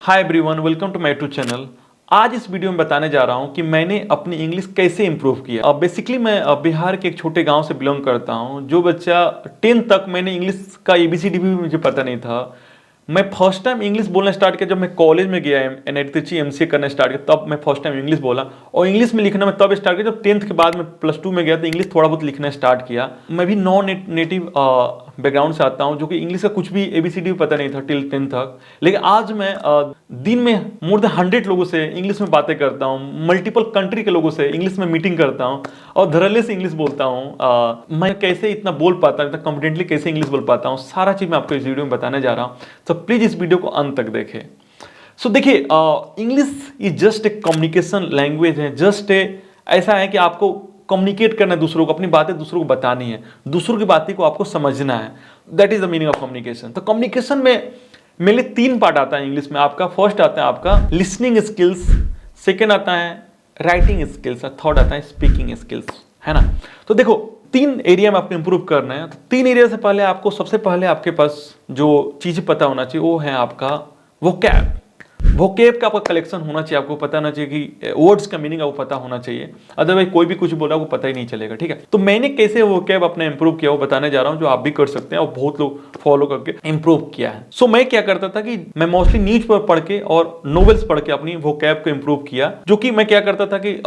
Hi everyone, welcome to my YouTube channel. आज इस video में बताने जा रहा हूं कि मैंने अपनी इंग्लिश कैसे इंप्रूव किया। बेसिकली मैं बिहार के एक छोटे गांव से बिलोंग करता हूं। जो बच्चा 10th तक मैंने इंग्लिश का एबीसीडी भी मुझे पता नहीं था। मैं फर्स्ट टाइम इंग्लिश बोलना स्टार्ट किया जब मैं कॉलेज में गया, एनआईटी त्रिची एमसीए करना स्टार्ट किया, तब मैं फर्स्ट टाइम इंग्लिश बोला। और इंग्लिश में लिखना मैं तब स्टार्ट किया जब 10th के बाद मैं +2 में गया तो इंग्लिश थोड़ा बहुत लिखना स्टार्ट किया। मैं भी नॉन नेटिव बैकग्राउंड से आता हूं, जो कि इंग्लिश का कुछ भी एबीसीडी भी पता नहीं था टिल 10th तक। लेकिन आज मैं दिन में मोर देन 100 लोगों से इंग्लिश में बातें करता हूं, मल्टीपल कंट्री के लोगों से इंग्लिश में मीटिंग करता हूं और धड़ल्ले से इंग्लिश बोलता हूं। मैं कैसे इतना बोल पाता हूं, इतना कॉन्फिडेंटली कैसे इंग्लिश बोल पाता हूं, सारा चीज मैं आपको इस वीडियो में बताने जा रहा हूं। तो प्लीज इस वीडियो को अंत तक देखें। सो देखिए, English is just a communication language है। जस्ट ऐसा है कि आपको कम्युनिकेट करना है दूसरों को, अपनी बातें दूसरों को बतानी है, दूसरों की बातें को आपको समझना है। That is the meaning of communication. तो कम्युनिकेशन में मेरे 3 पार्ट आता है इंग्लिश में। आपका फर्स्ट आता है आपका लिसनिंग स्किल्स, सेकेंड आता है राइटिंग स्किल्स और थर्ड आता है स्पीकिंग स्किल्स, है ना। तो देखो, 3 एरिया में आपको इंप्रूव करना है। तो 3 एरिया से पहले आपको सबसे पहले आपके पास जो चीज पता होना चाहिए वो है आपका वोकैब। वोकैब का आपका कलेक्शन होना चाहिए। आपको पता होना चाहिए कि वर्ड्स का मीनिंग आपको पता होना चाहिए, अदरवाइज कोई भी कुछ बोला वो पता ही नहीं चलेगा, ठीक है। तो मैंने कैसे वोकैब अपना इंप्रूव किया वो बताने जा रहा हूं, जो आप भी कर सकते हैं और बहुत लोग फॉलो करके इंप्रूव किया है। सो मैं क्या करता था कि मैं मोस्टली न्यूज़पेपर पढ़ के और नॉवेल्स पढ़ के अपनी वोकैब को इंप्रूव किया। जो कि मैं क्या करता था कि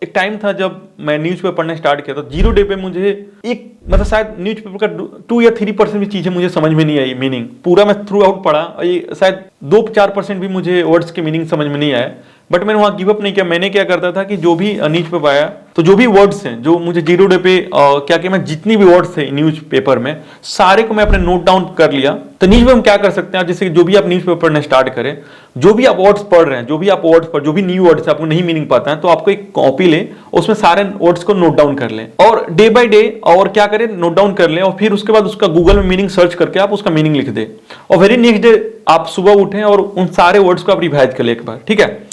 एक टाइम था जब मैं न्यूज़पेपर पढ़ना स्टार्ट किया था, 0 डे पे मुझे एक मतलब शायद न्यूज़पेपर का 2 या 3% भी चीजें मुझे समझ में नहीं आई। मीनिंग पूरा मैं थ्रू आउट पढ़ा और ये शायद 2-4% भी मुझे वर्ड्स के मीनिंग समझ में नहीं आया। बट मैंने वहां गिव अप नहीं किया। मैंने क्या करता था कि जो भी न्यूज़पेपर आया, तो जो भी वर्ड्स हैं जो मुझे 0 डे पे क्या कि मैं जितनी भी वर्ड्स थे न्यूज़पेपर में सारे को मैं अपने नोट डाउन कर लिया। तो न्यूज़पेपर में क्या कर सकते हैं आप, जैसे जो भी आप न्यूज़पेपर पढ़ना स्टार्ट करें, जो भी आप वर्ड्स पढ़ रहे हैं, जो भी आप वर्ड्स पढ़, जो भी न्यू वर्ड्स आपको नहीं मीनिंग पता है, तो आपको एक कॉपी ले, उसमें सारे वर्ड्स को नोट डाउन कर लें और डे बाय डे और क्या करें, नोट डाउन कर लें और फिर उसके बाद उसका गूगल में मीनिंग सर्च करके आप उसका मीनिंग लिख दें। और वेरी नेक्स्ट डे आप सुबह उठें और उन सारे वर्ड्स को आप रिवाइज कर लें एक बार, ठीक है।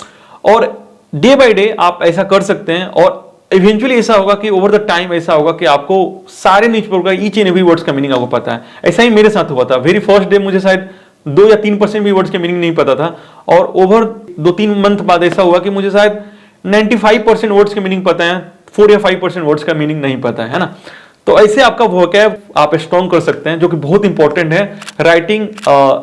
और डे बाय डे आप ऐसा कर सकते हैं और इवेंचुअली ऐसा होगा कि ओवर द टाइम ऐसा होगा कि आपको सारे न्यूज़पेपर का ईच एंड एवरी वर्ड्स का मीनिंग आपको पता है। ऐसा ही मेरे साथ हुआ था। वेरी फर्स्ट डे मुझे शायद 2 या 3% भी वर्ड्स के मीनिंग नहीं पता था और ओवर 2-3 मंथ बाद ऐसा हुआ कि मुझे शायद 95% वर्ड्स के मीनिंग पता है, 4 या 5% वर्ड्स का मीनिंग नहीं पता है ना। तो ऐसे आपका वोकैब आप स्ट्रॉन्ग कर सकते हैं, जो कि बहुत इंपॉर्टेंट है राइटिंग,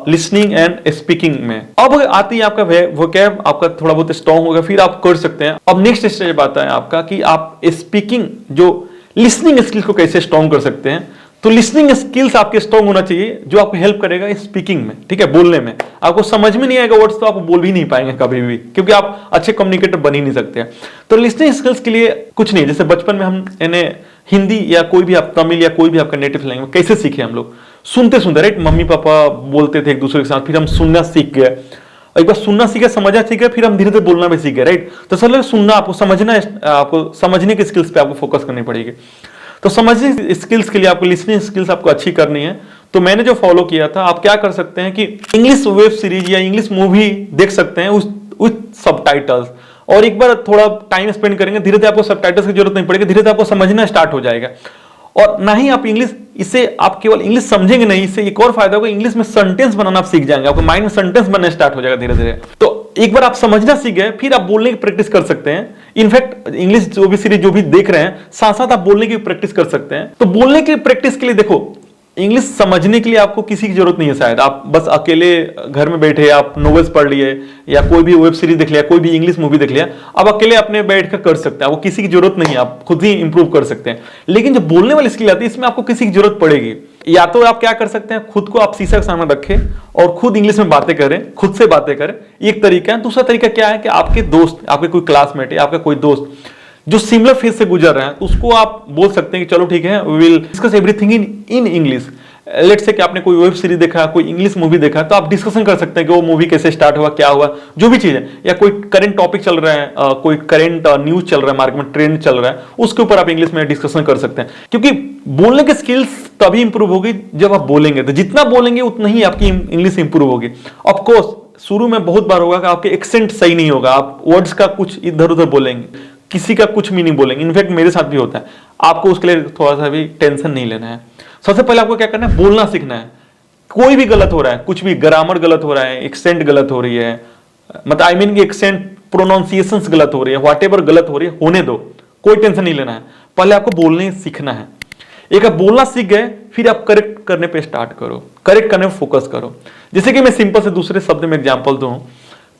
लिसनिंग एंड स्पीकिंग में। अब आती है आपका वोकैब आपका थोड़ा बहुत स्ट्रॉन्ग होगा, फिर आप कर सकते हैं। अब नेक्स्ट स्टेज आता है आपका कि आप स्पीकिंग, जो लिसनिंग स्किल्स को कैसे स्ट्रॉन्ग कर सकते हैं। तो लिसनिंग स्किल्स आपके स्ट्रॉन्ग होना चाहिए, जो आपको हेल्प करेगा स्पीकिंग में, ठीक है, बोलने में। आपको समझ में नहीं आएगा वर्ड्स तो आप बोल भी नहीं पाएंगे कभी भी, क्योंकि आप अच्छे कम्युनिकेटर बन ही नहीं सकते। तो लिसनिंग स्किल्स के लिए कुछ नहीं, जैसे बचपन में हम इन्हें हिंदी या कोई भी आप तमिल या कोई भी आपका नेटिव लैंग्वेज कैसे सीखे, हम लोग सुनते सुनते, राइट। मम्मी पापा बोलते थे एक दूसरे के साथ, फिर हम सुनना सीख गए। एक बार सुनना सीखे, समझना सीख गए, फिर हम धीरे धीरे बोलना भी सीख गए, राइट। तो सब सुनना, आपको समझना, आपको समझने की स्किल्स पे आपको फोकस करनी पड़ेगी। तो समझने स्किल्स के लिए आपको लिसनिंग स्किल्स आपको अच्छी करनी है। तो मैंने जो फॉलो किया था, आप क्या कर सकते हैं कि इंग्लिश वेब सीरीज या इंग्लिश मूवी देख सकते हैं विद सबटाइटल्स, और एक बार थोड़ा टाइम स्पेंड करेंगे, धीरे धीरे आपको सबटाइटल्स की जरूरत नहीं पड़ेगी, धीरे धीरे आपको समझना स्टार्ट हो जाएगा। और ना ही आप इंग्लिश, इससे आप केवल इंग्लिश समझेंगे नहीं, इससे एक और फायदा होगा, इंग्लिश में सेंटेंस बनाना आप सीख जाएंगे, आपको माइंड में सेंटेंस बनना स्टार्ट हो जाएगा धीरे धीरे। तो एक बार आप समझना सीख गए, फिर आप बोलने की प्रैक्टिस कर सकते हैं। इनफैक्ट इंग्लिश जो भी सीरीज जो भी देख रहे हैं, साथ साथ आप बोलने की प्रैक्टिस कर सकते हैं। तो बोलने की प्रैक्टिस के लिए देखो, इंग्लिश समझने के लिए आपको किसी की जरूरत नहीं है। शायद आप बस अकेले घर में बैठे आप नॉवेल्स पढ़ लिए या कोई भी वेब सीरीज देख लिया, कोई भी इंग्लिश मूवी देख लिया, आप अकेले अपने बैठ कर कर सकते हैं, आपको किसी की जरूरत नहीं है, आप खुद ही इंप्रूव कर सकते हैं। लेकिन जो बोलने वाली स्किल आती है, इसमें आपको किसी की जरूरत पड़ेगी। या तो आप क्या कर सकते हैं, खुद को आप शीशे के सामने रखें और खुद इंग्लिश में बातें करें, खुद से बातें करें, एक तरीका है। दूसरा तरीका क्या है कि आपके दोस्त, आपके कोई क्लासमेट है, आपका कोई दोस्त जो सिमिलर फेज से गुजर रहे हैं, उसको आप बोल सकते हैं कि चलो ठीक है, we will discuss everything in English. Let's say कि आपने कोई वेब सीरीज देखा, कोई इंग्लिश मूवी देखा, तो आप डिस्कशन कर सकते हैं कि वो मूवी कैसे स्टार्ट हुआ, क्या हुआ, जो भी चीज है, या कोई करंट टॉपिक चल रहा है, कोई करंट न्यूज चल रहा है, मार्केट में ट्रेंड चल रहा है, उसके ऊपर आप इंग्लिश में डिस्कशन कर सकते हैं। क्योंकि बोलने की स्किल्स तभी इंप्रूव होगी जब आप बोलेंगे। तो जितना बोलेंगे उतना ही आपकी इंग्लिश इंप्रूव होगी। ऑफकोर्स शुरू में बहुत बार होगा कि आपके एक्सेंट सही नहीं होगा, आप वर्ड्स का कुछ इधर उधर बोलेंगे, किसी का कुछ मीनिंग बोलेंगे। इनफैक्ट मेरे साथ भी होता है। आपको उसके लिए थोड़ा सा भी टेंशन नहीं लेना है। सबसे पहले आपको क्या करना है, बोलना सीखना है। कोई भी गलत हो रहा है, कुछ भी ग्रामर गलत हो रहा है, एक्सेंट गलत हो रही है, मतलब आई मीन एक्सेंट प्रोनाउंसिएशंस गलत हो रही है, व्हाटएवर गलत हो रही है होने दो, कोई टेंशन नहीं लेना है। पहले आपको बोलने सीखना है। एक आप बोलना सीख गए, फिर आप करेक्ट करने पे स्टार्ट करो, करेक्ट करने पे फोकस करो। जैसे कि मैं सिंपल से दूसरे शब्द में एग्जांपल दूं,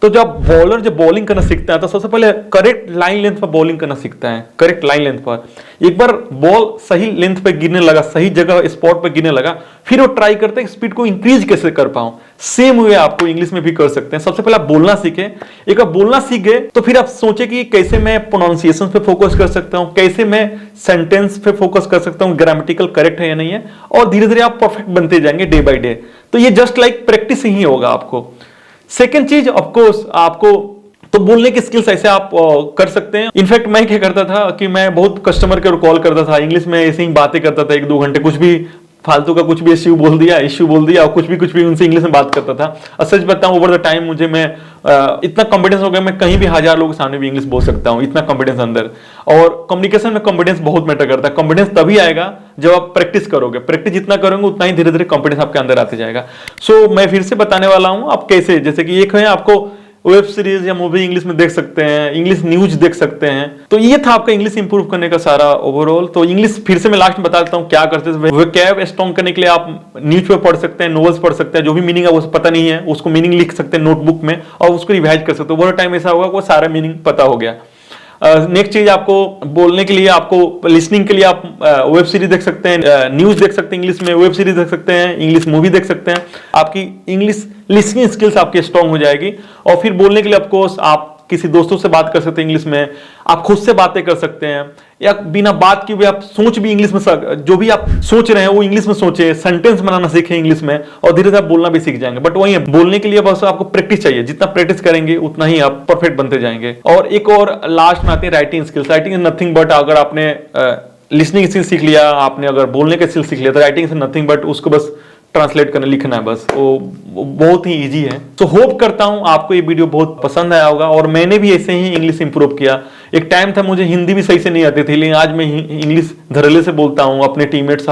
तो जब बॉलर जब बॉलिंग करना सीखता है तो सबसे पहले करेक्ट लाइन लेंथ पर बॉलिंग करना सीखता है। करेक्ट लाइन लेंथ पर एक बार बॉल सही लेंथ पे गिरने लगा, सही जगह स्पॉट पे गिरने लगा, फिर वो ट्राई करते हैं स्पीड को इंक्रीज कैसे कर पाऊं। सेम वे आपको इंग्लिश में भी कर सकते हैं। सबसे पहले आप बोलना सीखें। एक बार बोलना सीख गए तो फिर आप सोचे कि कैसे मैं प्रोनाउंसिएशन पे फोकस कर सकता हूं, कैसे मैं सेंटेंस पे फोकस कर सकता हूं, ग्रामेटिकल करेक्ट है या नहीं है, और धीरे धीरे आप परफेक्ट बनते जाएंगे डे बाय डे। तो ये जस्ट लाइक प्रैक्टिस ही होगा आपको। सेकेंड चीज ऑफकोर्स आपको तो बोलने की स्किल्स ऐसे आप कर सकते हैं। इनफैक्ट मैं क्या करता था कि मैं बहुत कस्टमर केयर कॉल करता था, इंग्लिश में ऐसे ही बातें करता था 1-2 घंटे, कुछ भी फालतू का कुछ भी इश्यू बोल दिया और कुछ भी उनसे इंग्लिश में बात करता था। और सच बताऊं ओवर द टाइम मुझे मैं इतना कॉन्फिडेंस हो गया, मैं कहीं भी 1000 लोगों के सामने भी इंग्लिश बोल सकता हूं, इतना कॉन्फिडेंस अंदर। और कम्युनिकेशन में कॉन्फिडेंस बहुत मैटर करता है। कॉन्फिडेंस तभी आएगा जब आप प्रैक्टिस करोगे, प्रैक्टिस जितना करोगे उतना ही धीरे धीरे कॉन्फिडेंस आपके अंदर आते जाएगा। सो मैं फिर से बताने वाला हूं आप कैसे, जैसे कि एक है आपको वेब सीरीज या मूवी इंग्लिश में देख सकते हैं, इंग्लिश न्यूज देख सकते हैं। तो ये था आपका इंग्लिश इंप्रूव करने का सारा ओवरऑल। तो इंग्लिश फिर से मैं लास्ट में बता देता हूँ क्या करते हैं। वोकैब स्ट्रॉन्ग करने के लिए आप न्यूज पेपर पढ़ सकते हैं, नॉवेल्स पढ़ सकते हैं, जो भी मीनिंग है वो पता नहीं है उसको मीनिंग लिख सकते हैं नोटबुक में और उसको रिवाइज कर सकते हो। ओवर टाइम ऐसा होगा वो सारा मीनिंग पता हो गया। नेक्स्ट चीज आपको बोलने के लिए, आपको लिसनिंग के लिए आप वेब सीरीज देख सकते हैं, न्यूज देख सकते हैं इंग्लिश में, वेब सीरीज देख सकते हैं, इंग्लिश मूवी देख सकते हैं। आपकी इंग्लिश लिसनिंग स्किल्स आपकी स्ट्रांग हो जाएगी। और फिर बोलने के लिए ऑफकोर्स आप किसी दोस्तों से बात कर सकते हैं इंग्लिश में, आप खुद से बातें कर सकते हैं, या बिना बात की भी आप सोच भी इंग्लिश में, जो भी आप सोच रहे हैं वो इंग्लिश में सोचे, सेंटेंस बनाना सीखें इंग्लिश में, और धीरे धीरे आप बोलना भी सीख जाएंगे। बट वही है, बोलने के लिए बस आपको प्रैक्टिस चाहिए। जितना प्रैक्टिस करेंगे उतना ही आप परफेक्ट बनते जाएंगे। और एक और लास्ट में आती है writing skills. Writing is nothing but, अगर आपने लिसनिंग स्किल सीख लिया, आपने अगर बोलने का स्किल सीख लिया, तो राइटिंग इज नथिंग बट उसको बस ट्रांसलेट करना, लिखना है बस। वो बहुत ही इजी है। तो होप करता हूं आपको ये वीडियो बहुत पसंद आया होगा। और मैंने भी ऐसे ही इंग्लिश इंप्रूव किया। एक टाइम था मुझे हिंदी भी सही से नहीं आती थी, लेकिन आज मैं इंग्लिश धड़ल्ले से बोलता हूं, अपने टीममेट्स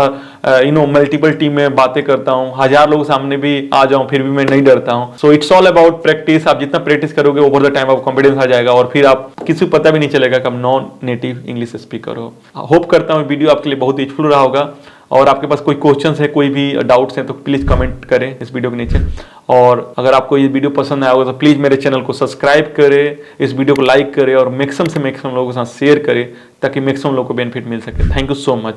मल्टीपल टीम में बातें करता हूं, 1000 लोगों के सामने भी आ जाऊं फिर भी मैं नहीं डरता हूं। So it's all about practice. आप जितना प्रैक्टिस करोगे ओवर द टाइम आप कॉन्फिडेंस आ जाएगा, और फिर आप किसी को पता भी नहीं चलेगा कि आप नॉन नेटिव इंग्लिश स्पीकर हो। होप करता हूं वीडियो आपके लिए बहुत यूजफुल रहा होगा। और आपके पास कोई क्वेश्चंस है, कोई भी डाउट्स हैं, तो प्लीज़ कमेंट करें इस वीडियो के नीचे। और अगर आपको ये वीडियो पसंद आया होगा तो प्लीज़ मेरे चैनल को सब्सक्राइब करें, इस वीडियो को लाइक करें और मैक्सिमम से मैक्सिमम लोगों के साथ शेयर करें, ताकि मैक्सिमम लोगों को बेनिफिट मिल सके। Thank you so much.